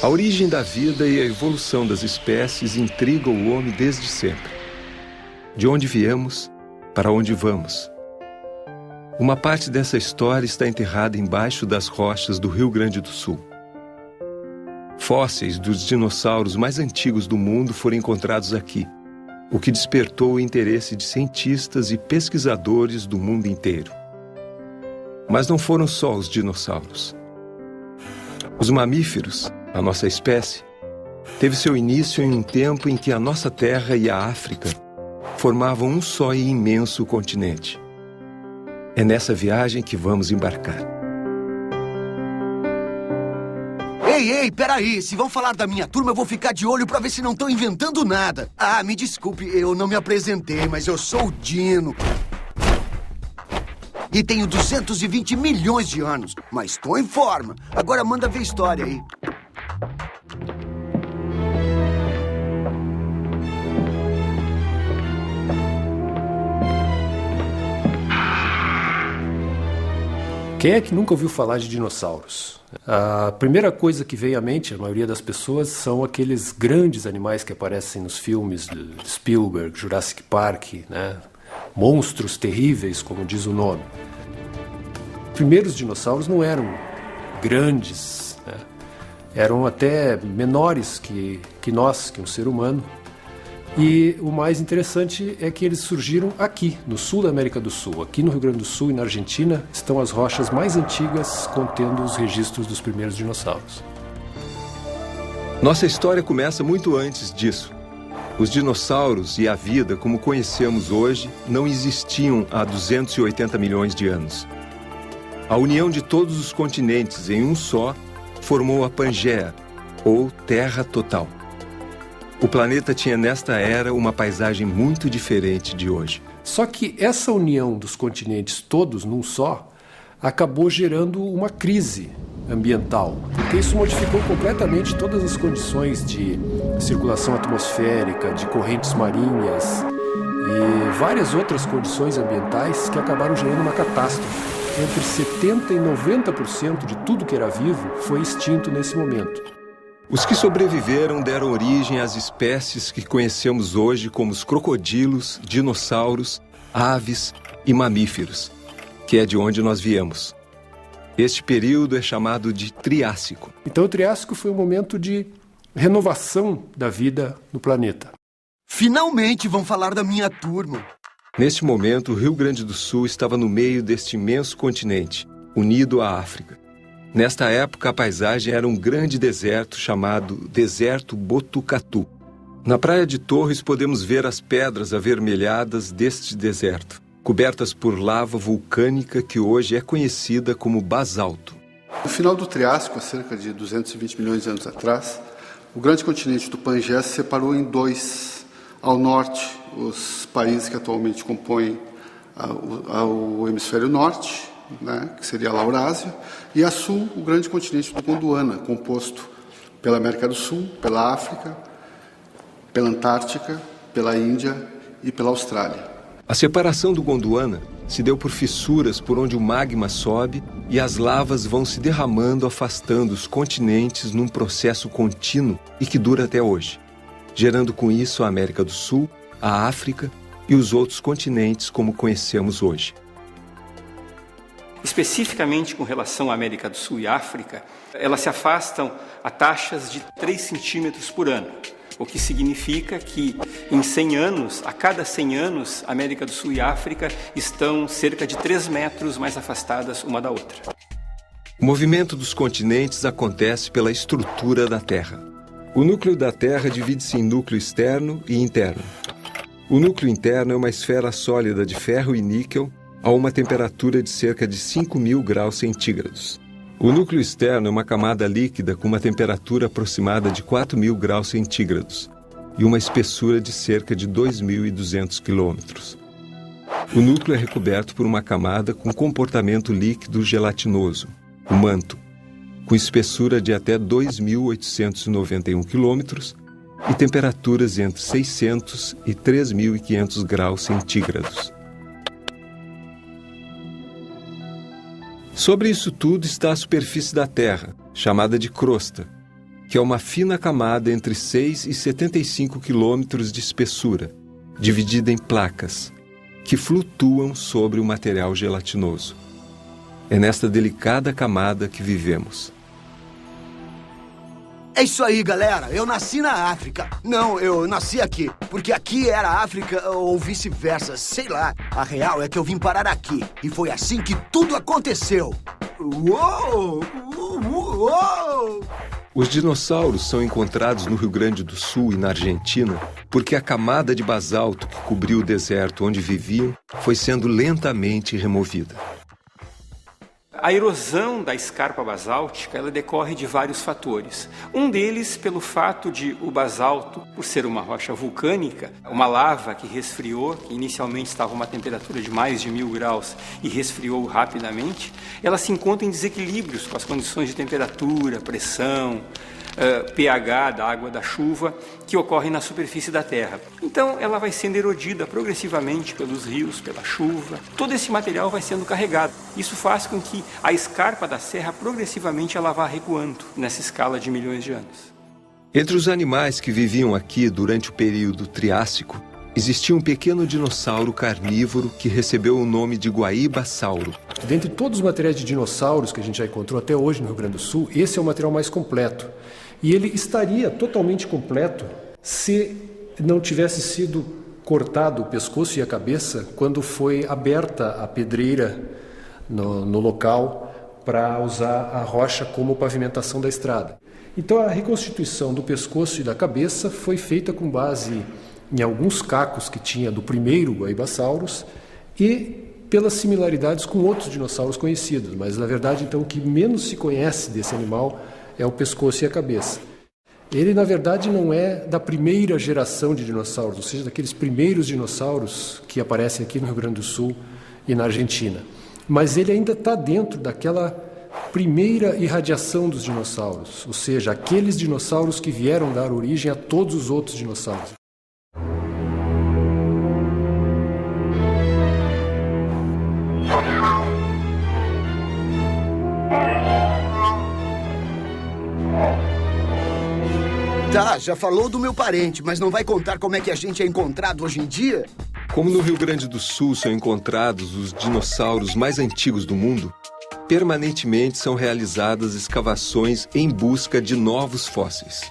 A origem da vida e a evolução das espécies intrigam o homem desde sempre. De onde viemos, para onde vamos? Uma parte dessa história está enterrada embaixo das rochas do Rio Grande do Sul. Fósseis dos dinossauros mais antigos do mundo foram encontrados aqui, o que despertou o interesse de cientistas e pesquisadores do mundo inteiro. Mas não foram só os dinossauros. Os mamíferos, a nossa espécie, teve seu início em um tempo em que a nossa Terra e a África formavam um só e imenso continente. É nessa viagem que vamos embarcar. Ei, peraí. Se vão falar da minha turma, eu vou ficar de olho pra ver se não estão inventando nada. Ah, me desculpe, eu não me apresentei, mas eu sou o Dino. E tenho 220 milhões de anos, mas tô em forma. Agora manda ver a história aí. Quem é que nunca ouviu falar de dinossauros? A primeira coisa que vem à mente, a maioria das pessoas, são aqueles grandes animais que aparecem nos filmes de Spielberg, Jurassic Park, né? Monstros terríveis, como diz o nome. Os primeiros dinossauros não eram grandes, né? Eram até menores que nós, que um ser humano. E o mais interessante é que eles surgiram aqui, no sul da América do Sul. Aqui no Rio Grande do Sul e na Argentina estão as rochas mais antigas contendo os registros dos primeiros dinossauros. Nossa história começa muito antes disso. Os dinossauros e a vida, como conhecemos hoje, não existiam há 280 milhões de anos. A união de todos os continentes em um só formou a Pangeia, ou Terra Total. O planeta tinha nesta era uma paisagem muito diferente de hoje. Só que essa união dos continentes todos num só acabou gerando uma crise ambiental, porque isso modificou completamente todas as condições de circulação atmosférica, de correntes marinhas e várias outras condições ambientais que acabaram gerando uma catástrofe. Entre 70% e 90% de tudo que era vivo foi extinto nesse momento. Os que sobreviveram deram origem às espécies que conhecemos hoje como os crocodilos, dinossauros, aves e mamíferos, que é de onde nós viemos. Este período é chamado de Triássico. Então o Triássico foi um momento de renovação da vida no planeta. Finalmente vão falar da minha turma. Neste momento, o Rio Grande do Sul estava no meio deste imenso continente, unido à África. Nesta época, a paisagem era um grande deserto chamado Deserto Botucatu. Na praia de Torres podemos ver as pedras avermelhadas deste deserto, cobertas por lava vulcânica que hoje é conhecida como basalto. No final do Triássico, há cerca de 220 milhões de anos atrás, o grande continente do Pangeia se separou em dois. Ao norte, os países que atualmente compõem o hemisfério norte, né, que seria a Laurásia, e a sul, o grande continente do Gondwana, composto pela América do Sul, pela África, pela Antártica, pela Índia e pela Austrália. A separação do Gondwana se deu por fissuras por onde o magma sobe e as lavas vão se derramando, afastando os continentes num processo contínuo e que dura até hoje, gerando com isso a América do Sul, a África e os outros continentes como conhecemos hoje. Especificamente com relação à América do Sul e África, elas se afastam a taxas de 3 centímetros por ano, o que significa que em 100 anos, a cada 100 anos, América do Sul e África estão cerca de 3 metros mais afastadas uma da outra. O movimento dos continentes acontece pela estrutura da Terra. O núcleo da Terra divide-se em núcleo externo e interno. O núcleo interno é uma esfera sólida de ferro e níquel a uma temperatura de cerca de 5.000 graus centígrados. O núcleo externo é uma camada líquida com uma temperatura aproximada de 4.000 graus centígrados e uma espessura de cerca de 2.200 quilômetros. O núcleo é recoberto por uma camada com comportamento líquido gelatinoso, o manto, com espessura de até 2.891 quilômetros e temperaturas entre 600 e 3.500 graus centígrados. Sobre isso tudo está a superfície da Terra, chamada de crosta, que é uma fina camada entre 6 e 75 quilômetros de espessura, dividida em placas, que flutuam sobre o material gelatinoso. É nesta delicada camada que vivemos. É isso aí, galera. Eu nasci na África. Não, eu nasci aqui. Porque aqui era África ou vice-versa. Sei lá. A real é que eu vim parar aqui. E foi assim que tudo aconteceu. Uou! Uou! Os dinossauros são encontrados no Rio Grande do Sul e na Argentina porque a camada de basalto que cobriu o deserto onde viviam foi sendo lentamente removida. A erosão da escarpa basáltica ela decorre de vários fatores. Um deles pelo fato de o basalto, por ser uma rocha vulcânica, uma lava que resfriou, que inicialmente estava a uma temperatura de mais de 1000 graus e resfriou rapidamente, ela se encontra em desequilíbrios com as condições de temperatura, pressão, pH da água da chuva que ocorrem na superfície da Terra. Então ela vai sendo erodida progressivamente pelos rios, pela chuva. Todo esse material vai sendo carregado. Isso faz com que a escarpa da serra progressivamente ela vá recuando nessa escala de milhões de anos. Entre os animais que viviam aqui durante o período Triássico, existia um pequeno dinossauro carnívoro que recebeu o nome de Guaíba-sauro. Dentre todos os materiais de dinossauros que a gente já encontrou até hoje no Rio Grande do Sul, esse é o material mais completo. E ele estaria totalmente completo se não tivesse sido cortado o pescoço e a cabeça quando foi aberta a pedreira no local para usar a rocha como pavimentação da estrada. Então a reconstituição do pescoço e da cabeça foi feita com base em alguns cacos que tinha do primeiro Guaibasaurus e pelas similaridades com outros dinossauros conhecidos, mas na verdade então o que menos se conhece desse animal é o pescoço e a cabeça. Ele na verdade não é da primeira geração de dinossauros, ou seja, daqueles primeiros dinossauros que aparecem aqui no Rio Grande do Sul e na Argentina, mas ele ainda está dentro daquela primeira irradiação dos dinossauros, ou seja, aqueles dinossauros que vieram dar origem a todos os outros dinossauros. Tá, já falou do meu parente, mas não vai contar como é que a gente é encontrado hoje em dia? Como no Rio Grande do Sul são encontrados os dinossauros mais antigos do mundo, permanentemente são realizadas escavações em busca de novos fósseis.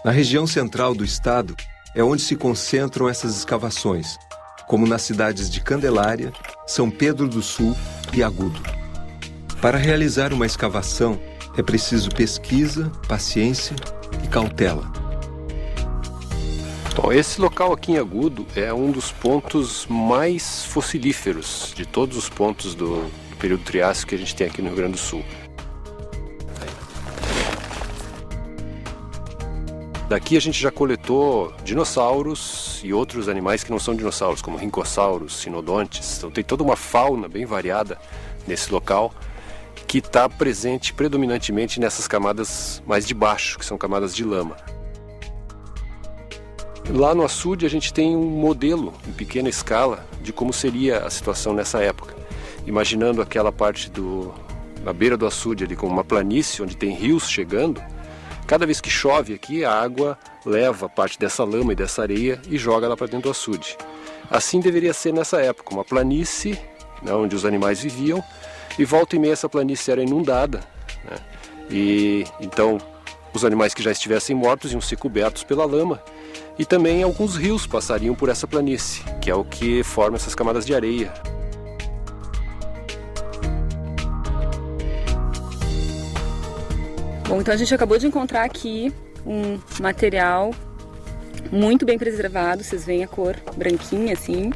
Na região central do estado é onde se concentram essas escavações, como nas cidades de Candelária, São Pedro do Sul e Agudo. Para realizar uma escavação, é preciso pesquisa, paciência e cautela. Bom, esse local aqui em Agudo é um dos pontos mais fossilíferos de todos os pontos do período Triássico que a gente tem aqui no Rio Grande do Sul. Daqui a gente já coletou dinossauros e outros animais que não são dinossauros, como rincossauros, sinodontes. Então tem toda uma fauna bem variada nesse local que está presente predominantemente nessas camadas mais de baixo, que são camadas de lama. Lá no açude a gente tem um modelo em pequena escala de como seria a situação nessa época. Imaginando aquela parte na beira do açude ali como uma planície onde tem rios chegando, cada vez que chove aqui a água leva parte dessa lama e dessa areia e joga lá para dentro do açude. Assim deveria ser nessa época, uma planície, né, onde os animais viviam, e volta e meia essa planície era inundada, né? E então os animais que já estivessem mortos iam ser cobertos pela lama e também alguns rios passariam por essa planície, que é o que forma essas camadas de areia. Bom, então a gente acabou de encontrar aqui um material muito bem preservado, vocês veem a cor branquinha assim.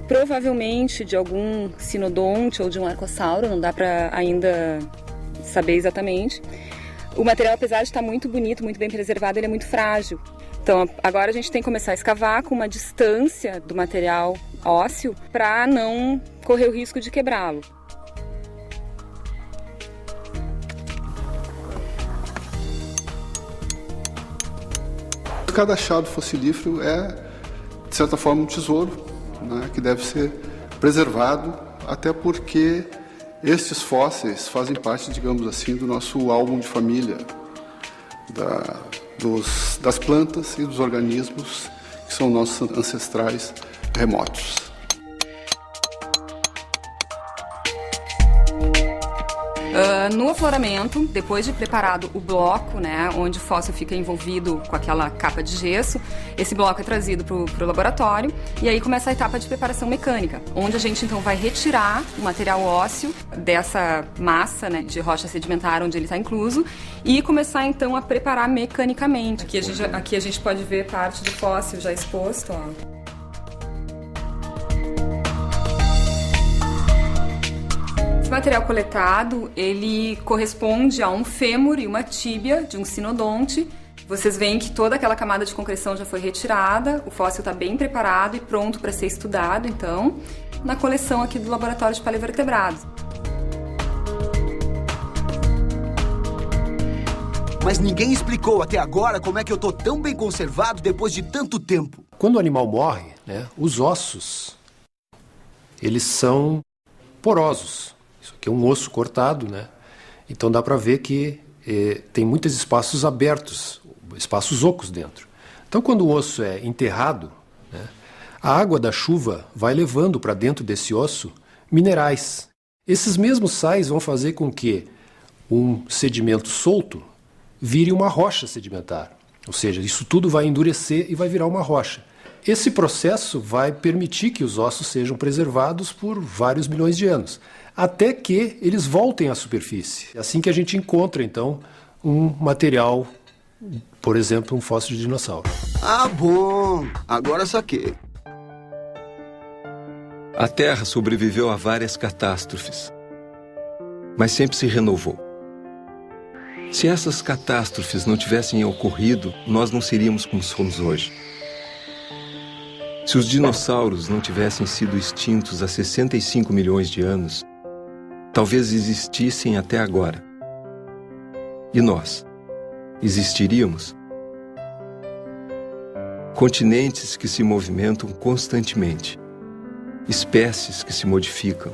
Provavelmente de algum sinodonte ou de um arcossauro, não dá para ainda saber exatamente. O material, apesar de estar muito bonito, muito bem preservado, ele é muito frágil. Então agora a gente tem que começar a escavar com uma distância do material ósseo para não correr o risco de quebrá-lo. Cada achado fossilífero é, de certa forma, um tesouro, né, que deve ser preservado, até porque estes fósseis fazem parte, digamos assim, do nosso álbum de família. das plantas e dos organismos que são nossos ancestrais remotos. No afloramento, depois de preparado o bloco, né, onde o fóssil fica envolvido com aquela capa de gesso, esse bloco é trazido para o laboratório e aí começa a etapa de preparação mecânica, onde a gente então vai retirar o material ósseo dessa massa, né, de rocha sedimentar onde ele está incluso e começar então a preparar mecanicamente. Aqui a gente pode ver parte do fóssil já exposto, ó. Esse material coletado, ele corresponde a um fêmur e uma tíbia de um sinodonte. Vocês veem que toda aquela camada de concreção já foi retirada, o fóssil está bem preparado e pronto para ser estudado, então, na coleção aqui do Laboratório de Paleovertebrados. Mas ninguém explicou até agora como é que eu tô tão bem conservado depois de tanto tempo. Quando o animal morre, né, os ossos, eles são porosos. Isso aqui é um osso cortado, né? Então dá para ver que tem muitos espaços abertos, espaços ocos dentro. Então quando o osso é enterrado, né, a água da chuva vai levando para dentro desse osso minerais. Esses mesmos sais vão fazer com que um sedimento solto vire uma rocha sedimentar. Ou seja, isso tudo vai endurecer e vai virar uma rocha. Esse processo vai permitir que os ossos sejam preservados por vários milhões de anos, até que eles voltem à superfície. É assim que a gente encontra, então, um material, por exemplo, um fóssil de dinossauro. Ah, bom! Agora saquei. A Terra sobreviveu a várias catástrofes, mas sempre se renovou. Se essas catástrofes não tivessem ocorrido, nós não seríamos como somos hoje. Se os dinossauros não tivessem sido extintos há 65 milhões de anos, talvez existissem até agora. E nós? Existiríamos? Continentes que se movimentam constantemente, espécies que se modificam,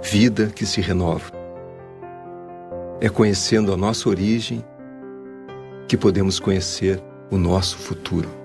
vida que se renova. É conhecendo a nossa origem que podemos conhecer o nosso futuro.